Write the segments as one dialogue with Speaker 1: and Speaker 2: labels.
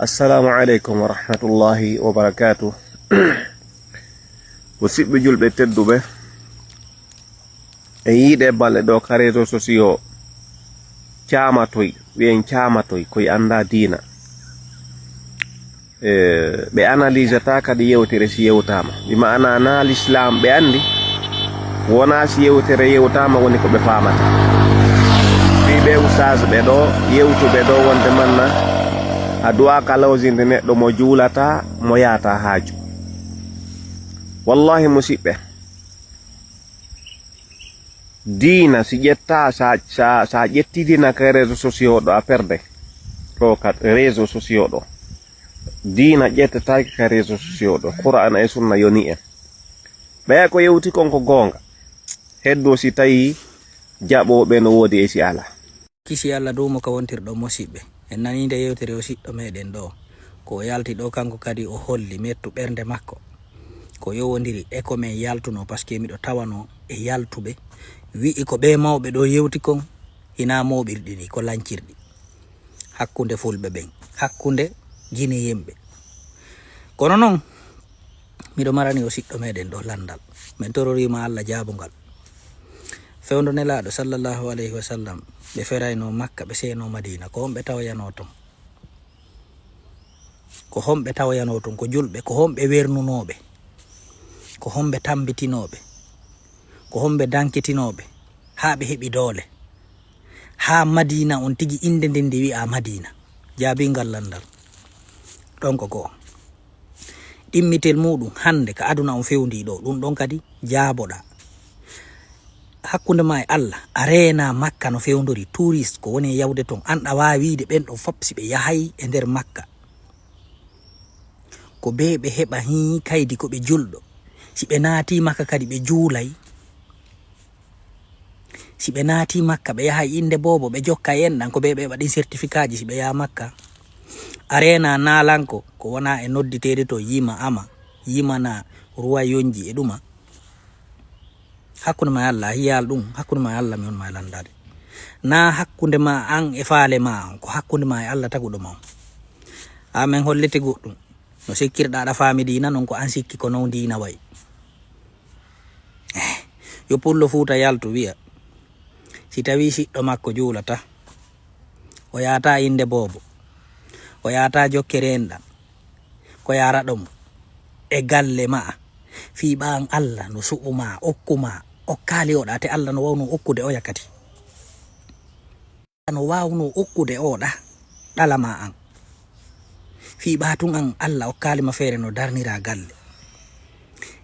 Speaker 1: Assalamu alaikum wa rahmatullahi wa barakatuh. Musidɓe julɓe tedduɓe e yiide balɗe ɗo ka réseau sociaux camatoy ɓen camatoy koye anda diina ɓe analysata kadi yewtere si yewtama mi ma'ana na l'islam ɓe andi wona si yewtere yewtama woni ko ɓe famata fi ɓe oustaz ɓe ɗo yewtuɓe ɗo wonde manna a duwa ka lawsinde neɗɗo mo juulata mo yaata haaju wallahi musidɓe diina si ƴetta sa ƴettidina ka réseau sociaux ɗo a perde ɗo ka réseau sociaux ɗo diina ƴettataki ka réseau sociaux ɗo qur'an e sunna yoni en ɓeya ko yewti kon ko goonga heddo si tawi jaɓoɓe no woodi e si ala
Speaker 2: kisi Allah dow mo ka wontirɗo musidɓe en nani nde yewtere o siɗɗo meɗen ɗo ko o yalti ɗo kanko kadi o holli mettu ɓernde makko ko yowodiri e ko men yaltuno par ce que miɗo tawano e yaltuɓe wi'i ko ɓe mawɓe ɗo yewti kon hina moɓirɗi ni ko lancirɗi hakkunde fulɓe ɓen hakkunde jine yimɓe kono noon miɗo marani o siɗɗo meɗen ɗo landal min tororima Allah jaabungal fewndo nelaɗo sallallahu alayhi wa sallam ɓe ferayno makka ɓe seno madina ko homɓe tawoyano ton ko homɓe tawoyano ton ko julɓe ko homɓe wernunoɓe ko homɓe tambitinoɓe ko homɓe dankitinoɓe ha ɓe heɓi doole ha madina on tigi inde nden nde wi'a madina jaabingal landal ɗon ko goo ɗimmitel muɗum hande ka aduna on fewndi ɗo ɗum ɗon kadi jaaboɗa hakkunde ma e Allah a reena makka no fewndori touriste ko woni yawde ton an a wawi wiide ɓen ɗo fop si ɓe yahay e nder makka ko be ɓe heɓa hi kaydi ko ɓe julɗo si ɓe naati makka kadi ɓe juulay si ɓe naati makka ɓe yahay inde bobo ɓe jokka en ɗan ko be ɓe waɗi certificat ji si ɓe yaha makka a reena nalanko ko wona e nodditede to yima ama yimana ruwa yonji e ɗuma hakkunde ma Allah hiyal ɗum hakkunde ma Allah mi on ma landade na hakkunde ma an e faale ma on ko hakkunde ma e Allah taguɗo ma on amen hollete goɗɗum no sikkirɗa ɗa faami dina non ko an sikki ko non dina way yo pullo fuuta yaltu wiya si tawi siɗɗo makko juulata o yata inde bobo o yata jokkere en ɗam ko yara ɗum e galle ma fiiɓa an Allah no suɓuma okkuma okkali oɗa te Allah no wawno okkude o yakkati no wawno okkude oɗa ɗalama an fiiɓa tun an Allah okkalima feere no darnira galle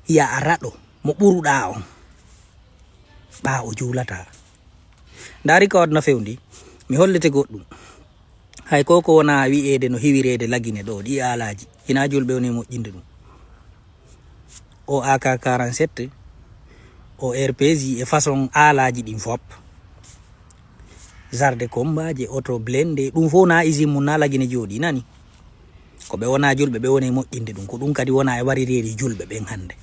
Speaker 2: hiya a raɗo mo ɓuruɗa on ɓa o juulata ndaari ka wadno fewndi mi hollete goɗɗum hay ko wona wi'ede no hiwirede lagine ɗo ɗi alaji hina julɓe woni moƴƴinde ɗum o AK47 o RPG e façon alaji ɗin fop zarde combaje auto blende ɗum fo na usine mum na lagine jooɗi nani ko ɓe wona julɓe ɓe woni moƴƴinde ɗum ko ɗum kadi wona e warireri julɓe ɓen hande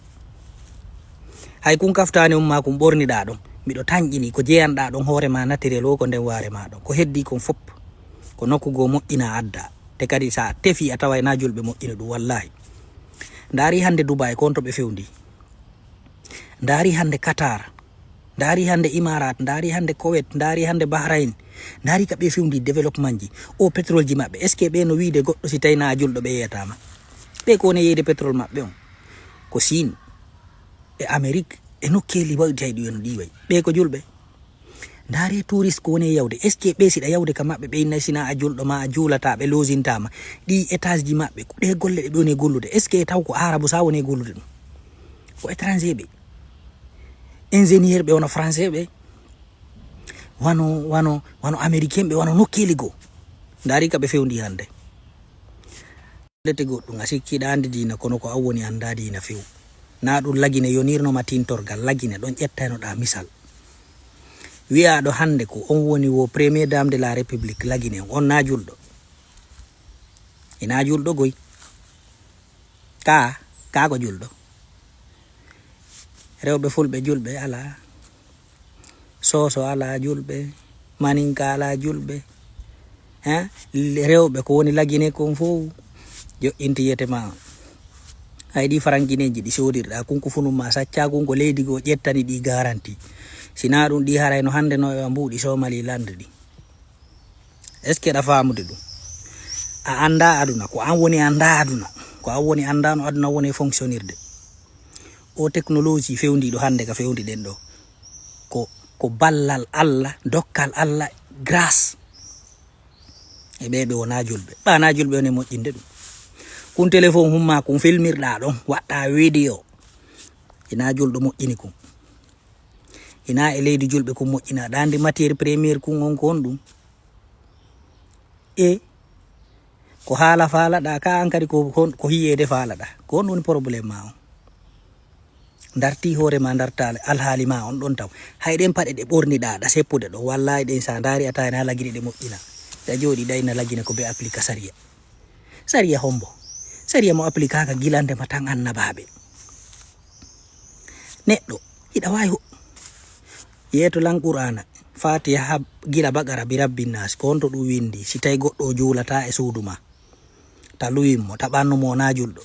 Speaker 2: hay kun kaftani umma kum ɓorniɗa ɗon miɗo tanƴini ko jeyanɗa ɗon hoore ma naturel o ko nden waare ma ɗon ko heddi kon fop ko nokkugo moƴƴina adda te kadi sa tefi a tawa na julɓe moƴƴini ɗum wallahi ndaari hande Dubai kon to ɓe fewndi ndaari hande Qatar ndaari hande Imarat ndaari hande Kuwait ndaari hande Bahrain ndaari ka ɓe fewndi développement ji o pétrole ji maɓɓe est ce que ɓe no wiide goɗɗo si tawi na julɗo ɓe yeyatama ɓe ko woni yeyde pétrole maɓɓe on ko Chine e Amérique e nokkeli wawitay ɗi no ɗi way ɓe ko julɓe ndaari touriste ko woni yawde est ce que ɓe siɗa yawde ka maɓɓe ɓe inna sina a julɗo ma a juulata ɓe losintama ɗi étage ji maɓɓe ɗe golle ɗe ɓe woni gollude est ce que taw ko arabu sa woni gollude ɗum ko étranger ɓe ingénieur ɓe wono français ɓe wano américain ɓe wano nokkeli goo ndaari ka ɓe fewndi hande lete goɗɗum a sikkiɗa andi dina kono ko an woni anda dina few na ɗum lagine yonirnoma tintorgal lagine ɗon ƴettaynoɗa misal wiyaɗo hande ko on woni wo premier dame de la république lagine on na julɗo ina julɗo goy ka ko julɗo rewɓe fulɓe julɓe ala soso ala julɓe maninka ala julɓe rewɓe ko woni lagine kon fof jo inti yete ma haydi farangineji di sodirda kunko funum ma sacca kunko leydi go jettani di garanti sina dum di haray no hande no e mbudi Somali land di est ce que da famude dum a anda aduna ko an woni anda aduna ko an woni anda no aduna woni fonctionnirde o technologie fewndi do hande ka fewndi den do ko ballal Allah dokkal Allah grâce e bebe wona julbe bana julbe woni mojjinde dum kun téléphone humma kun filmirda don wadda video ina juldo mojjini kun ina e leydi julbe kun mojjina dandi matière première kun on kon dum e ko hala fala da ka an kadi ko hiyede fala da ko on woni problème ma on darti hore ma dartale alhaali ma on don taw hayden pade de borni da seppude do wallahi den sa dari ata na lagiri de mojjina da jodi dayna lagina ko be applique sariya hombo sariya mo applique ka gilande matan annababe neddo hida wayo yeto lan qur'ana fatiha gila bagara bi rabbin nas ko onto du windi si tay goddo julata e suduma ta luwimo ta banno mo na juldo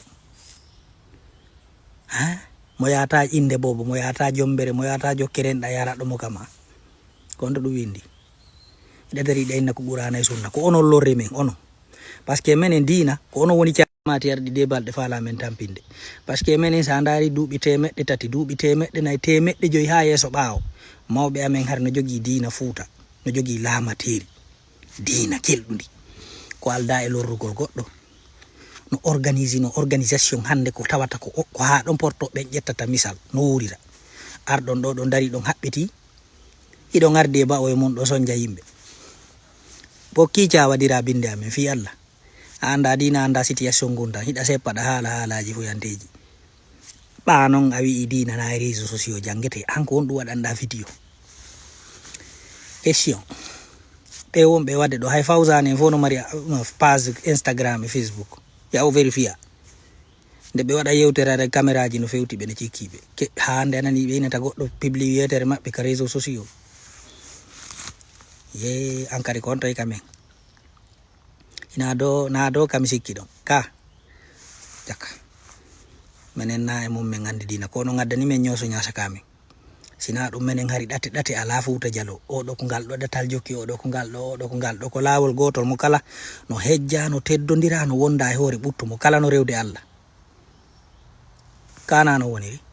Speaker 2: ha mo yata inde bobo mo yata jombere mo yata jokkeren da yara do mo kama ko onto du windi ida dari dayna ko qur'ana e sunna ko onon lorre men onon parce que menen dina ko onon woni mati ardi de balde fala men tampinde parce que menen sa ndari duubi temedde tati duubi temedde nay temedde joyi ha yeso baawo mawbe amen har no jogi dina fuuta no jogi lamateri dina keldundi ko alda e lorrugol goddo no organisation hande ko tawata ko ha don porto be jettata misal no wurira ardon do don dari don habbeti idon arde ba o e mon do sonja yimbe bo kicha wadira binde amen fi Allah anda dina anda situation gunda hida seppada halaji fu yanteji banon awi dina na réseaux sociaux jangete an ko on du wadanda video question be wonbe wadde do hay fawzane fono mari page Instagram e Facebook ya o verifia nde be wada yewterare caméraji no fewti be ne cikkibe ke hande nani be nata goddo publier mabbe ka réseaux sociaux ye ankari konto e kamen ina do na do kam sikki don ka jaka menen na e mum men andi dina ko no ngaddani men nyoso nyasa kamen sina dum menen hari date ala fuuta jalo o do ko gal do datal jokki o do ko gal do ko lawol gotol mo kala no hejja no teddondira no wonda e hore buttu mo kala no rewde Allah kana no woniri